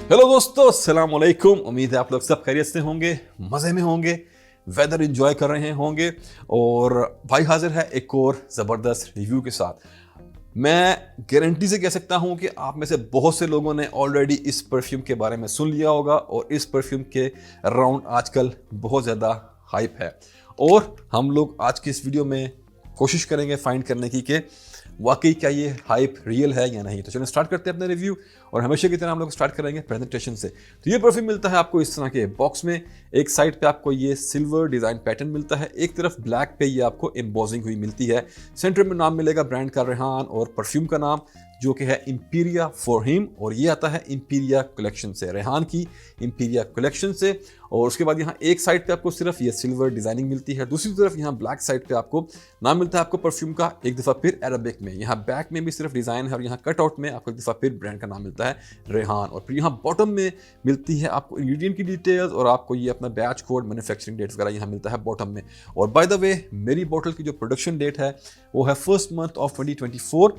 Hello दोस्तों, अस्सलाम वालेकुम। उम्मीद है आप लोग सब खैरियत से होंगे, मज़े में होंगे, वेदर एंजॉय कर रहे होंगे। और भाई हाजिर है एक और ज़बरदस्त रिव्यू के साथ। मैं गारंटी से कह सकता हूं कि आप में से बहुत से लोगों ने ऑलरेडी इस परफ्यूम के बारे में सुन लिया होगा और इस परफ्यूम के अराउंड आजकल बहुत ज़्यादा हाइप है। और हम लोग आज की इस वीडियो में कोशिश करेंगे फाइंड करने की कि वाकई क्या ये हाइप रियल है या नहीं। तो चलिए स्टार्ट करते हैं अपना रिव्यू। और हमेशा की तरह हम लोग स्टार्ट करेंगे प्रेजेंटेशन से। तो ये परफ्यूम मिलता है आपको इस तरह के बॉक्स में। एक साइड पे आपको ये सिल्वर डिजाइन पैटर्न मिलता है, एक तरफ ब्लैक पे ये आपको एम्बोजिंग हुई मिलती है। सेंटर में नाम मिलेगा ब्रांड का रेहान और परफ्यूम का नाम जो कि है इंपीरिया फॉर हिम। और ये आता है इंपीरिया कलेक्शन से, रेहान की इंपीरिया कलेक्शन से। और उसके बाद यहाँ एक साइड पे आपको सिर्फ ये सिल्वर डिजाइनिंग मिलती है, दूसरी तरफ यहाँ ब्लैक साइड पे आपको नाम मिलता है आपको परफ्यूम का एक दफ़ा फिर अरबिक में। यहाँ बैक में भी सिर्फ डिज़ाइन है और यहाँ कट आउट में आपको एक दफ़ा फिर ब्रांड का नाम मिलता है रेहान। और फिर यहाँ बॉटम में मिलती है आपको इंग्रेडिएंट की डिटेल्स और आपको ये अपना बैच कोड, मैन्युफैक्चरिंग डेट्स वगैरह यहाँ मिलता है बॉटम में। और बाय द वे मेरी बॉटल की जो प्रोडक्शन डेट है वो है 1 मंथ ऑफ 2024।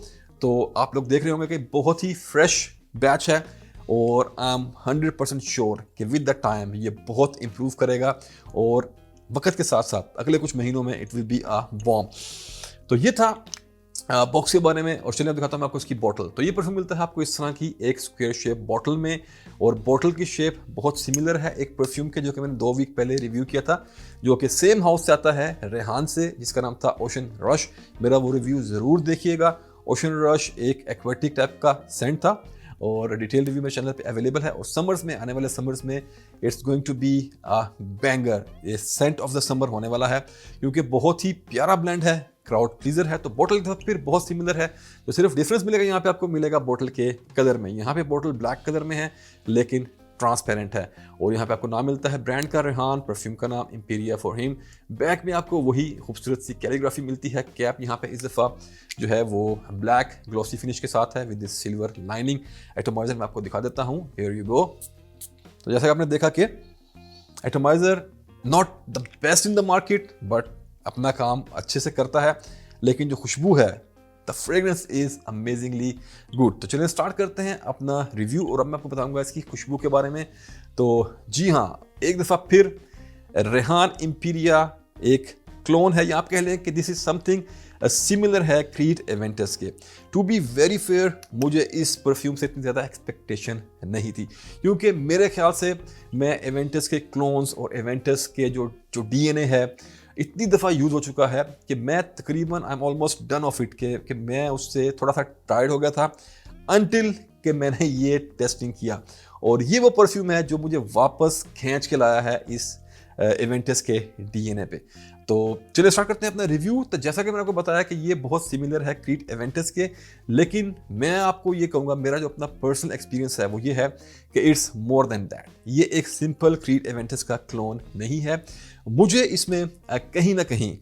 तो आप लोग देख रहे होंगे कि बहुत ही फ्रेश बैच है और आई एम 100% श्योर कि विद द टाइम ये बहुत इंप्रूव करेगा और वक्त के साथ साथ अगले कुछ महीनों में it will be a bomb. तो ये था बॉक्स के बारे में। और चलिए अब दिखाता हूँ मैं आपको इसकी बॉटल। तो ये परफ्यूम मिलता है आपको इस तरह की एक स्क्वायर शेप बॉटल में। और बॉटल की शेप बहुत सिमिलर है एक परफ्यूम के जो कि मैंने 2 वीक पहले रिव्यू किया था, जो कि सेम हाउस से आता है रेहान से, जिसका नाम था ओशन रश। मेरा वो रिव्यू ज़रूर देखिएगा। ओशन रश एक एक्वेटिक टाइप का सेंट था और डिटेल रिव्यू मेरे चैनल पे अवेलेबल है। और समर्स में, आने वाले समर्स में it's going to be a banger. ये सेंट ऑफ द समर होने वाला है क्योंकि बहुत ही प्यारा ब्लेंड है, क्राउड प्लीजर है। तो बॉटल फिर बहुत सिमिलर है। तो सिर्फ डिफरेंस मिलेगा यहाँ पे आपको मिलेगा बॉटल के कलर में। यहाँ पे बॉटल ब्लैक कलर में है लेकिन ट्रांसपेरेंट है। और यहाँ पे आपको नाम मिलता है ब्रांड का रेहान, परफ्यूम का नाम इंपीरिया फॉर हिम। बैक में आपको वही खूबसूरत सी कैलीग्राफी मिलती है। कैप यहाँ पे इस दफ़ा जो है वो ब्लैक ग्लॉसी फिनिश के साथ है with this silver lining. Atomiser मैं आपको दिखा देता हूँ, हियर यू गो। तो जैसा कि आपने देखा कि atomiser not the best in the market but अपना काम अच्छे से करता है, लेकिन जो खुशबू है the fragrance is amazingly good. तो चलिए स्टार्ट करते हैं अपना रिव्यू और अब मैं आपको बताऊंगा इसकी खुशबू के बारे में। तो जी हाँ, एक दफ़ा फिर रेहान इंपीरिया एक क्लोन है या आप कह लें कि दिस इज समथिंग सिमिलर है क्रीड एवेंटस के। टू बी वेरी फेयर, मुझे इस परफ्यूम से इतनी ज़्यादा एक्सपेक्टेशन नहीं थी क्योंकि मेरे ख्याल से मैं एवेंटस के क्लोन्स और एवेंटस के जो डीएनए है इतनी दफ़ा यूज़ हो चुका है कि मैं तकरीबन I am almost done of it कि मैं उससे थोड़ा सा टायर्ड हो गया था अनटिल कि मैंने ये टेस्टिंग किया। और ये वो परफ्यूम है जो मुझे वापस खींच के लाया है इस इवेंटस के डीएनए पे। तो चलिए स्टार्ट करते हैं अपना रिव्यू। तो जैसा कि मैंने आपको बताया कि ये बहुत सिमिलर है क्रीड इवेंटस के, लेकिन मैं आपको ये कहूँगा मेरा जो अपना पर्सनल एक्सपीरियंस है वो ये है कि इट्स मोर देन दैट। ये एक सिंपल क्रीड इवेंटस का क्लोन नहीं है। मुझे इसमें कहीं ना कहीं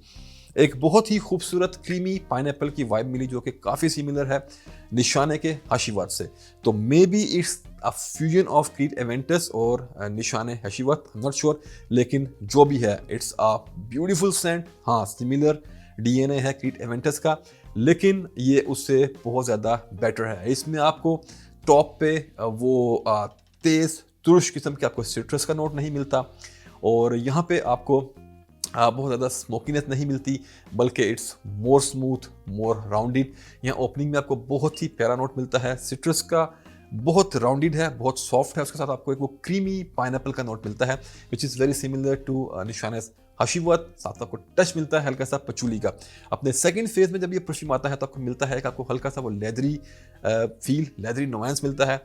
एक बहुत ही खूबसूरत क्रीमी पाइनएप्पल की वाइब मिली जो कि काफ़ी सिमिलर है निशाने के हशीवत से। तो may be it's a fusion of creed events और निशाने हशीवत, आई एम नॉट श्योर, लेकिन जो भी है इट्स अ ब्यूटीफुल सेंट। हाँ, सिमिलर डीएनए है क्रीड इवेंटस का, लेकिन ये उससे बहुत ज़्यादा बेटर है। इसमें आपको टॉप पे वो तेज़ तुर्श किस्म के आपको सिट्रस का नोट नहीं मिलता और यहाँ पे आपको बहुत ज़्यादा स्मोकीनेस नहीं मिलती, बल्कि it's more smooth, more rounded. यहाँ ओपनिंग में आपको बहुत ही प्यारा नोट मिलता है सिट्रस का, बहुत राउंडेड है, बहुत सॉफ्ट है। उसके साथ आपको एक वो क्रीमी पाइनएप्पल का नोट मिलता है which is very similar to निशानेस हशीवत। साथ आपको टच मिलता है हल्का सा पचूली का। अपने सेकंड फेज में जब ये परफ्यूम आता है तो आपको मिलता है कि आपको हल्का सा वो लेदरी फील, लेदरी नोवेंस मिलता है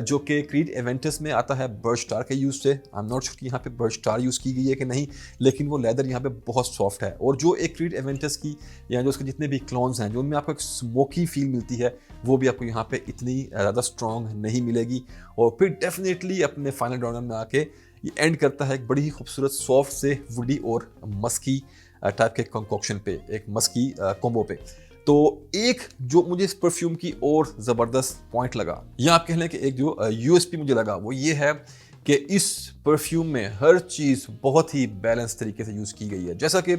जो कि क्रीड इवेंटस में आता है बर्च स्टार के यूज़ से। आई एम नॉट श्योर कि यहाँ पे बर्च स्टार यूज़ की गई है कि नहीं, लेकिन वो लेदर यहाँ पे बहुत सॉफ्ट है। और जो एक क्रीड इवेंटस की या जो उसके जितने भी क्लोन्स हैं जो उनमें आपको एक स्मोकी फील मिलती है वो भी आपको यहाँ पे इतनी ज़्यादा स्ट्रॉन्ग नहीं मिलेगी। और फिर डेफिनेटली अपने फाइनल राउंड में आके ये एंड करता है एक बड़ी ही खूबसूरत सॉफ्ट से वुडी और मस्की टाइप के कंकोक्शन पे, एक मस्की कॉम्बो पे। तो एक जो मुझे इस परफ्यूम की और ज़बरदस्त पॉइंट लगा या आप कह लें कि एक जो यूएसपी मुझे लगा वो ये है कि इस परफ्यूम में हर चीज़ बहुत ही बैलेंस तरीके से यूज़ की गई है। जैसा कि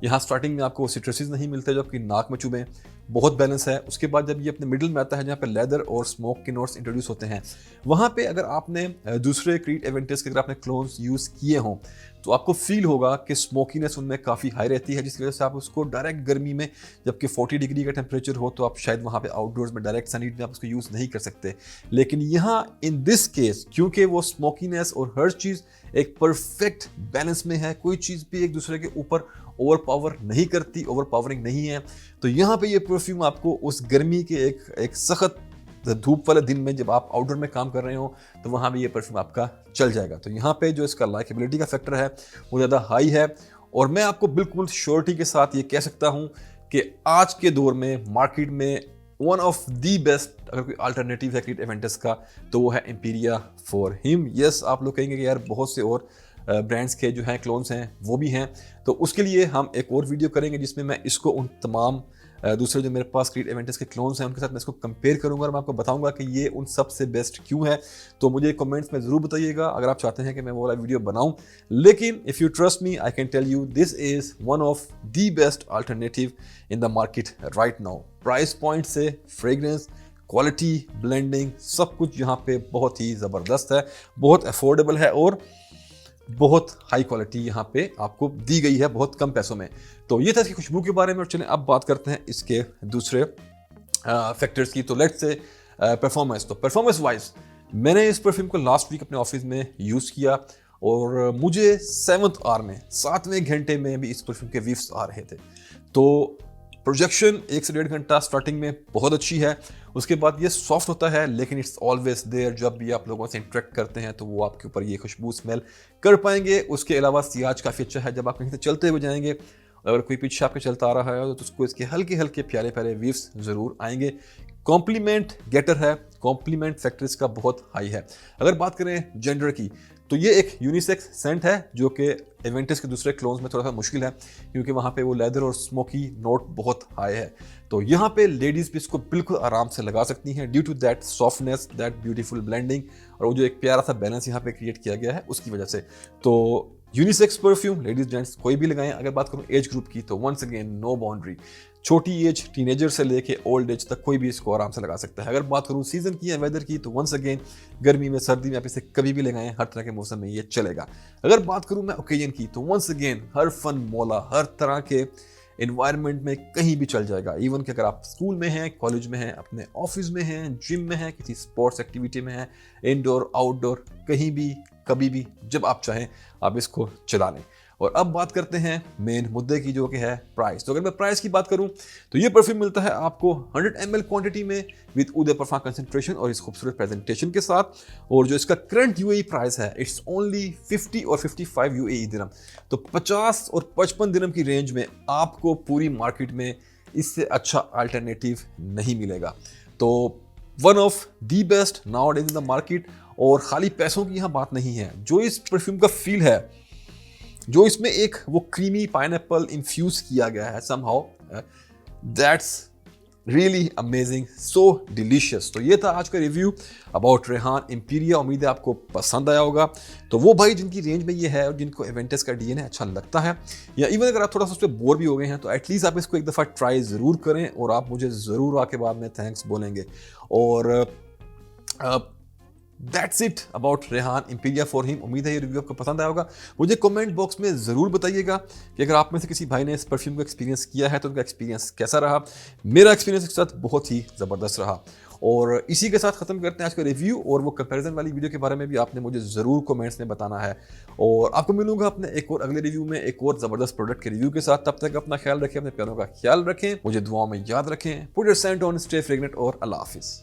यहाँ स्टार्टिंग में आपको सिट्रसेस नहीं मिलते जो आपकी नाक में चुभें, बहुत बैलेंस है। उसके बाद जब ये अपने मिडिल में आता है जहाँ पे लेदर और स्मोक के नोट्स इंट्रोड्यूस होते हैं, वहाँ पे अगर आपने दूसरे क्रीड एवेंटस के अगर आपने क्लोन्स यूज़ किए हों तो आपको फील होगा कि स्मोकीनेस उनमें काफ़ी हाई रहती है, जिसकी वजह से आप उसको डायरेक्ट गर्मी में, जबकि 40 डिग्री का टेम्परेचर हो तो आप शायद वहाँ पे आउटडोर्स में डायरेक्ट सनहीट में आप उसको यूज़ नहीं कर सकते। लेकिन यहाँ इन दिस केस क्योंकि वो स्मोकीनेस और हर चीज़ एक परफेक्ट बैलेंस में है, कोई चीज़ भी एक दूसरे के ऊपर ओवर पावर नहीं करती, ओवर पावरिंग नहीं है, तो यहाँ पे ये परफ्यूम आपको उस गर्मी के एक सख्त धूप वाले दिन में जब आप आउटडोर में काम कर रहे हो तो वहाँ भी ये परफ्यूम आपका चल जाएगा। तो यहाँ पे जो इसका लाइकेबिलिटी का फैक्टर है वो ज़्यादा हाई है, और मैं आपको बिल्कुल श्योरिटी के साथ ये कह सकता हूँ कि आज के दौर में मार्केट में वन ऑफ दी बेस्ट अगर कोई अल्टरनेटिव है क्रीड एवेंटस का तो वो है एम्पीरिया फॉर हिम। यस, आप लोग कहेंगे कि यार बहुत से और ब्रांड्स के जो हैं क्लोन्स हैं वो भी हैं, तो उसके लिए हम एक और वीडियो करेंगे जिसमें मैं इसको उन तमाम दूसरे जो मेरे पास क्रीड एवेंटस के क्लोन्स हैं उनके साथ मैं इसको कंपेयर करूंगा और मैं आपको बताऊंगा कि ये उन सबसे बेस्ट क्यों है। तो मुझे कमेंट्स में ज़रूर बताइएगा अगर आप चाहते हैं कि मैं वो वाला वीडियो बनाऊं। लेकिन if you trust me I can tell you this is one of the best alternative in the market right now. Price point से फ्रेग्रेंस, क्वालिटी, ब्लेंडिंग, सब कुछ यहाँ पे बहुत ही ज़बरदस्त है, बहुत अफोर्डेबल है और बहुत हाई क्वालिटी यहाँ पे आपको दी गई है बहुत कम पैसों में। तो ये था इसकी खुशबू के बारे में, और चलें अब बात करते हैं इसके दूसरे फैक्टर्स की। तो लेट्स से परफॉर्मेंस। तो परफॉर्मेंस वाइज मैंने इस परफ्यूम को लास्ट वीक अपने ऑफिस में यूज़ किया और मुझे 7th आवर में, 7वें घंटे में भी इस परफ्यूम के व्हीफ्स आ रहे थे। तो प्रोजेक्शन 1 से 1.5 घंटा स्टार्टिंग में बहुत अच्छी है, उसके बाद ये सॉफ्ट होता है लेकिन इट्स ऑलवेज देयर। जब भी आप लोगों से इंटरेक्ट करते हैं तो वो आपके ऊपर ये खुशबू स्मेल कर पाएंगे। उसके अलावा सियाज काफ़ी अच्छा है, जब आप कहीं से चलते हुए जाएंगे अगर कोई पीछे आपके चलता आ रहा है तो उसको इसके हल्के हल्के प्यारे प्यारे व्हीफ्स ज़रूर आएंगे। कॉम्प्लीमेंट गेटर है, कॉम्प्लीमेंट फैक्टर इसका बहुत हाई है। अगर बात करें जेंडर की तो ये एक यूनिसेक्स सेंट है जो कि एवेंटस के दूसरे क्लोन्स में थोड़ा सा मुश्किल है क्योंकि वहाँ पे वो लेदर और स्मोकी नोट बहुत हाई है। तो यहाँ पे लेडीज़ भी इसको बिल्कुल आराम से लगा सकती हैं due to that softness, that beautiful blending और वो जो एक प्यारा सा बैलेंस यहाँ पे क्रिएट किया गया है उसकी वजह से। तो यूनिसेक्स परफ्यूम लेडीज जेंट्स कोई भी लगाएं। अगर बात करूँ एज ग्रुप की तो वंस अगेन नो बाउंड्री, छोटी एज टीनेजर से लेके ओल्ड एज तक कोई भी इसको आराम से लगा सकता है। अगर बात करूँ सीजन की या वेदर की तो वंस अगेन गर्मी में, सर्दी में आप इसे कभी भी लगाएं, हर तरह के मौसम में ये चलेगा। अगर बात करूँ मैं ओकेजन की तो वंस अगेन हर फन मौला, हर तरह के इन्वायरमेंट में कहीं भी चल जाएगा। इवन कि अगर आप स्कूल में हैं, कॉलेज में हैं, अपने ऑफिस में हैं, जिम में हैं, किसी स्पोर्ट्स एक्टिविटी में हैं, इंडोर आउटडोर, कहीं भी कभी भी जब आप चाहें आप इसको चला लें। और अब बात करते हैं मेन मुद्दे की जो कि है प्राइस। तो अगर मैं प्राइस की बात करूं तो ये परफ्यूम मिलता है आपको 100 ml क्वांटिटी में विद ऊद ए परफ्यूम कंसंट्रेशन और इस खूबसूरत प्रेजेंटेशन के साथ। और जो इसका करंट यूएई प्राइस है इट्स ओनली 50 और 55 यूएई दिरहम। तो 50 और 55 दिरहम की रेंज में आपको पूरी मार्केट में इससे अच्छा अल्टरनेटिव नहीं मिलेगा। तो one of the best now days in the market. और खाली पैसों की यहाँ बात नहीं है, जो इस परफ्यूम का फील है, जो इसमें एक वो क्रीमी पाइनएप्पल इन्फ्यूज किया गया है somehow, that's really amazing, so delicious. तो ये था आज का रिव्यू अबाउट रेहान एम्पीरिया। उम्मीद है आपको पसंद आया होगा। तो वो भाई जिनकी रेंज में ये है और जिनको एवेंटस का डीएनए अच्छा लगता है, या इवन अगर आप थोड़ा सा उस पर बोर भी हो गए हैं तो एटलीस्ट आप इसको एक दफ़ा ट्राई ज़रूर करें और आप मुझे ज़रूर आके बाद में थैंक्स बोलेंगे। और that's it about Rehan Emperia for him. उम्मीद है ये रिव्यू आपको पसंद आया होगा। मुझे कमेंट बॉक्स में ज़रूर बताइएगा कि अगर आप में से किसी भाई ने इस परफ्यूम को एक्सपीरियंस किया है तो उनका एक्सपीरियंस कैसा रहा। मेरा एक्सपीरियंस इसके साथ बहुत ही ज़बरदस्त रहा। और इसी के साथ ख़त्म करते हैं आज का रिव्यू, और वो कंपैरिजन वाली वीडियो के बारे में भी आपने मुझे ज़रूर कमेंट्स में बताना है। और आपको मिलूंगा अपने एक और अगले रिव्यू में एक और ज़बरदस्त प्रोडक्ट के रिव्यू के साथ। तब तक अपना ख्याल रखें, अपने प्यारों का ख्याल रखें, मुझे दुआओं में याद रखें। Put your Saint on, stay fragrant और अल्लाह हाफिज़।